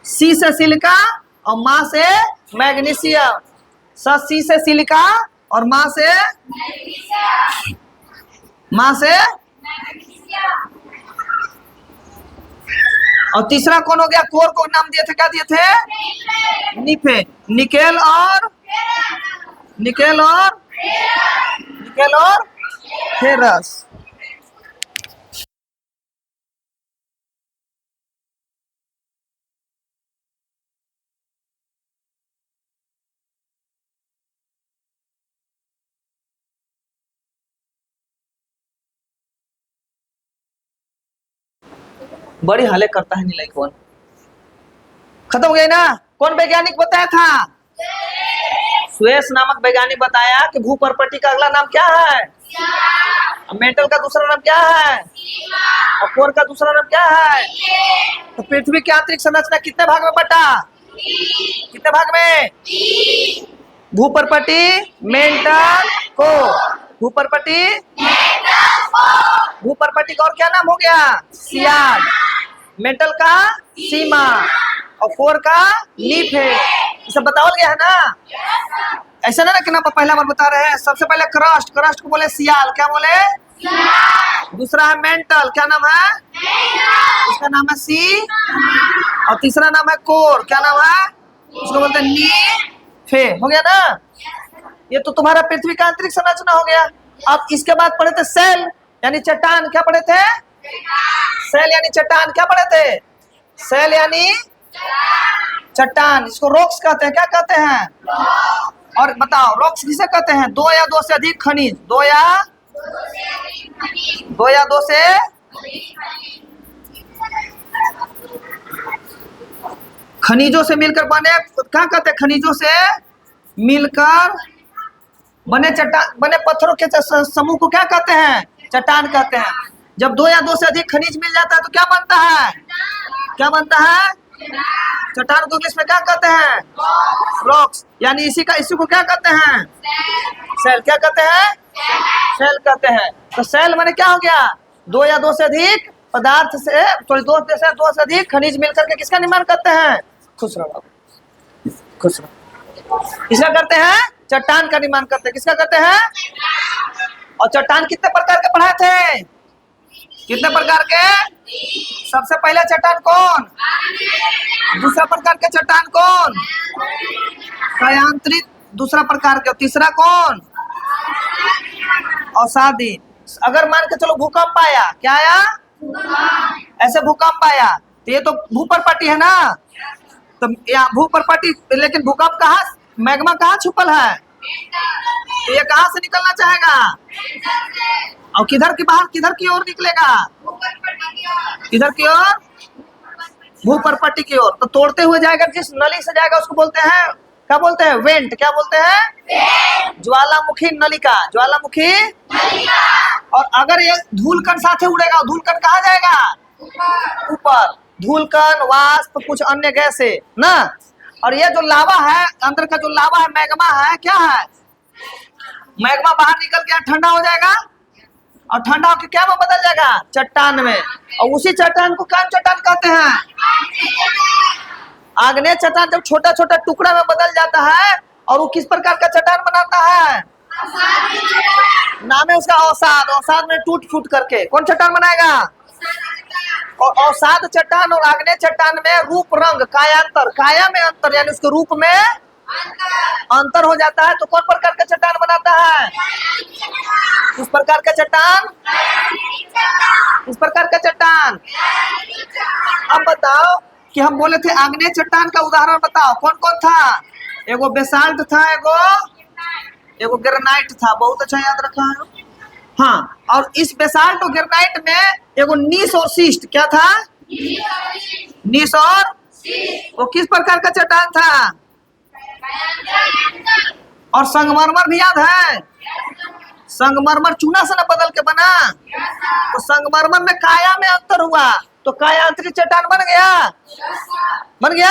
सी से सिलिका और माँ से मैग्नीशियम। सी से सिलिका और माँ से और तीसरा कौन हो गया? कोर को नाम दिए थे, क्या दिए थे? निफे। निकेल और फेरस। बड़ी हाले करता है नीलाई। कौन खत्म हो गया ना? कौन वैज्ञानिक बताया था? स्वेस नामक वैज्ञानिक बताया कि भू परपटी का अगला नाम क्या है? मेटल का दूसरा नाम क्या है? और कोर का दूसरा नाम क्या है? तो पृथ्वी की आंतरिक संरचना कितने भाग में बटा? कितने भाग में? भू परपटी, मेंटल, कोर। भू परपटी, भू परपटी का और क्या नाम हो गया? सियाल। मेटल का सीमा और कोर का लीफ है। ये सब बतावल गया है ना? ऐसा ना कि ना पहला बार बता रहे हैं। सबसे पहले क्रस्ट को बोले सियाल। क्या बोले? दूसरा है मेंटल, क्या नाम है? उसका नाम है सी। और तीसरा नाम है कोर, क्या नाम है? उसको बोलते हैं लीफे। हो गया ना? ये तो तुम्हारा पृथ्वी का आंतरिक संरचना हो गया। अब इसके बाद पढ़े थे सेल यानी चट्टान। क्या पढ़े थे? सेल यानी चट्टान। क्या पढ़े थे? सेल यानी चट्टान। इसको रॉक्स कहते हैं। क्या कहते हैं? और बताओ रॉक्स किसे कहते हैं? दो या दो से अधिक खनिज। दो या दो से खनिजों से मिलकर बने। क्या कहते हैं? खनिजों से मिलकर बने चट्टान, बने पत्थरों के समूह को क्या कहते हैं? चट्टान कहते हैं। जब दो या दो से अधिक खनिज मिल जाता है तो क्या बनता है? क्या बनता है? चट्टान को इंग्लिश में क्या कहते हैं? रॉक्स। यानी इसी को क्या कहते हैं? सेल। क्या कहते हैं? सेल कहते हैं। तो सेल माने क्या हो गया? दो या दो से अधिक पदार्थ से, दो से अधिक खनिज मिलकर के किसका निर्माण करते हैं? खुश रहो, खुश रहो। किसका करते हैं? चट्टान का निर्माण करते हैं। किसका करते हैं? और चट्टान कितने प्रकार के पढ़ाए थे? कितने प्रकार के? सबसे पहले चट्टान कौन? दूसरा प्रकार के चट्टान कौन? कायांतरित दूसरा प्रकार के। तीसरा कौन? अवसादी। अगर मान के चलो भूकंप आया, क्या आया? ऐसे भूकंप आया तो ये तो भू परपटी है ना? तो यहाँ भू परपटी, लेकिन भूकंप कहाँ, मैग्मा कहाँ छुपल है? तो ये कहाँ से निकलना चाहेगा? और किधर की बाहर, किधर की ओर निकलेगा? किधर की ओर? भू परपटी की ओर। तो तोड़ते हुए जाएगा, जिस नली से जाएगा उसको बोलते हैं, क्या बोलते हैं? वेंट। क्या बोलते हैं? ज्वालामुखी नलिका। ज्वालामुखी। और अगर ये धूलकण साथे उड़ेगा, धूलकण कहाँ जाएगा? ऊपर। धूलकण, वाष्प, कुछ अन्य गैस है ना। और ये जो लावा है, अंदर का जो लावा है, मैग्मा है, क्या है? मैग्मा बाहर निकल के ठंडा हो जाएगा और ठंडा होकर क्या में बदल जाएगा? चट्टान में। और उसी चट्टान को कौन चट्टान कहते हैं? आग्नेय चट्टान। जब छोटा छोटा टुकड़ा में बदल जाता है और वो किस प्रकार का चट्टान बनाता है? नाम है उसका अवसाद। अवसाद में टूट फूट करके कौन चट्टान बनाएगा? और अवसाद चट्टान और आग्नेय चट्टान में रूप रंग कायांतर, काया में अंतर यानी उसके रूप में अंतर हो जाता है। तो कौन प्रकार का चट्टान बनाता है? किस प्रकार का चट्टान? किस प्रकार का चट्टान? अब बताओ कि हम बोले थे आग्नेय चट्टान का उदाहरण बताओ कौन कौन था? एगो बेसाल्ट था, एगो ग्रेनाइट था। बहुत अच्छा याद रखा है। हाँ, और इस बेसाल्ट और ग्रेनाइट में एगो नीस और शिस्ट। क्या था? नीस और वो किस प्रकार का चट्टान था? और संगमरमर भी याद है? संगमरमर चूना से ना बदल के बना, तो संगमरमर में काया में अंतर हुआ तो कायांतरित चट्टान बन गया, बन गया।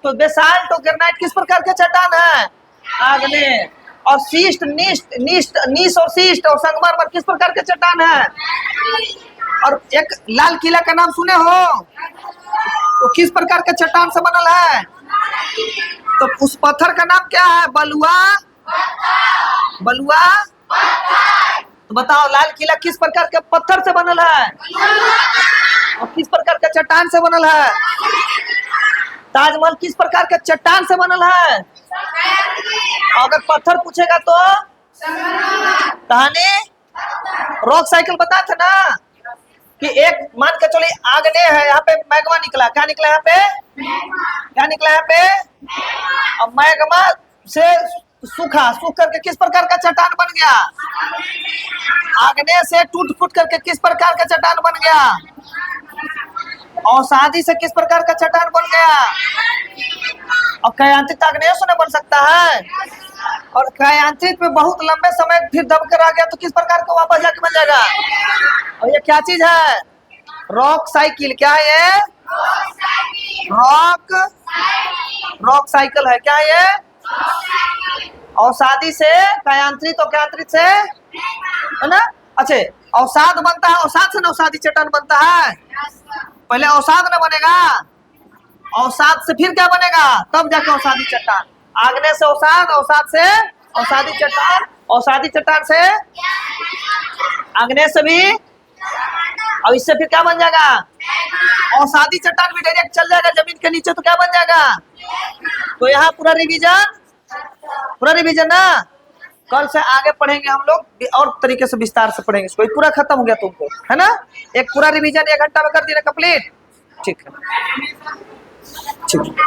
तो बेसाल्ट और ग्रेनाइट किस प्रकार के चट्टान है? आग्नेय। और शीस्ट, नीस और शीस्ट और संगमरमर किस प्रकार के चट्टान है? और एक लाल किला का नाम सुने हो, तो किस प्रकार के चट्टान से बनल है? तो उस पत्थर का नाम क्या है? बलुआ, बलुआ। तो बताओ लाल किला किस प्रकार के पत्थर से बनल है और किस प्रकार के चट्टान से बनल है? ताजमहल किस प्रकार के चट्टान से बनल है? अगर पत्थर पूछेगा तो कहानी रॉक साइकिल बता था ना कि एक मान के चलिए आग्नेय है, यहाँ पे मैग्मा निकला, क्या निकला यहाँ पे? क्या निकला यहाँ पे? अब मैग्मा से सूख करके किस प्रकार का चट्टान बन गया? आग्नेय से टूट फूट करके किस प्रकार का चट्टान बन गया? औषधि से किस प्रकार का चट्टान बन गया? और कायांतरित आग्नेय से न बन सकता है, और कायांतरित में बहुत लंबे समय फिर दब कर आ गया तो किस प्रकार का वापस जाके बन जाएगा? और ये क्या चीज है? Rock cycle. क्या है ये? रॉक साइकिल है। क्या है ये? औषधि से कायांतरित और कायांतरित से, है ना? अच्छा, औषध बनता है, औषध से औषधि चट्टान बनता है। पहले औषध न बनेगा, औषध से फिर क्या बनेगा? तब जाके औषधि चट्टान। आग्नेय से औषध, औषध से औषधि चट्टान, औषधि चट्टान से आग्नेय से भी, और इससे फिर क्या बन जाएगा? औषधि चट्टान भी डायरेक्ट चल जाएगा जमीन के नीचे, तो क्या बन जाएगा? तो यहाँ पूरा रिवीजन ना। कल से आगे पढ़ेंगे हम लोग और तरीके से विस्तार से पढ़ेंगे इसको। पूरा खत्म हो गया तुमको, है ना? एक पूरा रिवीजन 1 घंटा में कर दिया कंप्लीट। ठीक है, ठीक है।